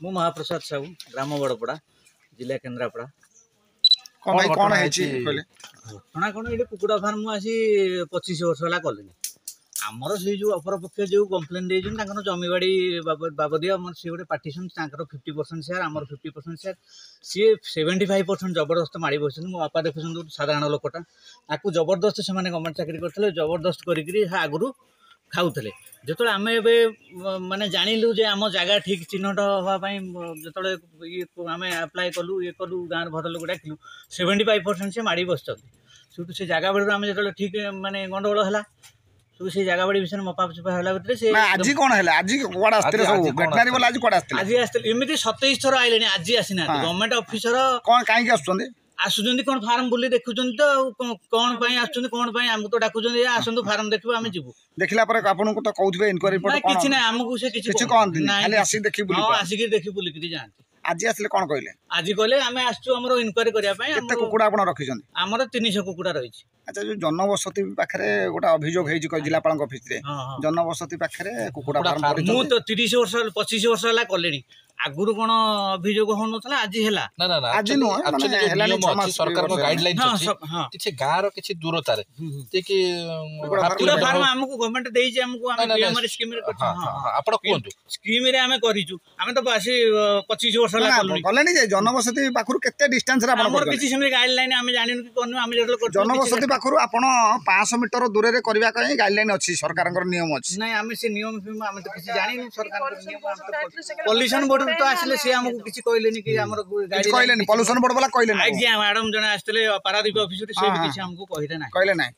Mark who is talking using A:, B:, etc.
A: मु महाप्रसाद साहू ग्राम बड़पड़ा जिला केन्द्रापड़ा
B: कौन है
A: घटना कौन ये कुकुड़ा फार्म आसी 25 वर्ष है कल आमर से जो अपर पक्ष जो कम्प्लेन देकर जमी बाड़ी बाबदिया सी गोटे पार्टीशन 50% शेयर आमर 50% शेयर सी 75% जबरदस्त माड़ी बस मो बापा देखुं साधारण लोकटा ताकू जबरदस्त से गवर्नमेंट चाकरी करते जबरदस्त करी आगु खाऊले जो आम माने जानलु जे आम जगह ठीक चिन्हट हाँपाई जो आम आप्लाय कलु ये कलु गाँव भर लोक डाकिलु 75% से माड़ी बस से जगह बाड़ी आम जो ठीक माने गंडगोल है से जगह बाड़ी विषय मपा चुपा है भितर
B: आज कौन है आज
A: एमती 27 थर आइले आज आसीना गवर्नमेंट ऑफिसर
B: कौन कहीं आसुँच
A: आसुँच कौन फार्म बुले देखुं तो कौन कौन आमको तो डाकुं आसतु फार्म देखो आम जीवु
B: देखला पर आपनको तो कहउथबे इनक्वारी रिपोर्ट
A: किछि ना हमको से किछि
B: कहन खाली आसी देखि बुली
A: आसिक देखि बुलिक जाती
B: आज आसले कौन कहले
A: आज कहले आम आसचु हमरो इनक्वारी करिया पय
B: केते कुकुडा आपण रखिछन
A: हमरो 300 कुकुडा रही छी।
B: अच्छा जो जनबसति पाखरे गोटा अभियोग हेछि क जिलापाल ऑफिस रे जनबसति पाखरे कुकुडा फार्म
A: मु तो 30 वर्ष 25 वर्ष हला कलेनी आगुरु कोन अभियोग होन नथला आज हेला
B: ना ना आज नो
C: एक्चुअली हेला सरकार को गाइडलाइन अछि किछि गार किछि दूरता रे जे कि
A: पूरा फार्म हमको गवर्नमेंट देइ जे हमको हम बीएमआर स्कीम रे करछ
C: हां आपण कोंतु
A: स्कीम रे हमें करिछु हमें तो बासी 25 वर्ष हला
B: कलेनी जे जनबसति पाखरु केते डिस्टेंस रे आपण
A: हमर किछि सेमे गाइडलाइन हमें जानिनु कि कोन हम जेतलो करछ
B: जनबसति पाखरु आपण 500 मीटर दूर रे करबा कहीं गाइडलाइन अछि सरकारक नियम अछि
A: नहीं हमें से नियम हम तो किछि जानिनु सरकार नियम हम पॉल्यूशन बोर्ड तो आसले से हमको किछि कहलेनी कि हमर गाड़ी
B: कहलेनी पॉल्यूशन बोर्ड वाला कहलेनी
A: आज्ञा मैडम जने आस्तले पारादीप ऑफिसर से भी किछि हमको कहले नाही
B: कहले नाही।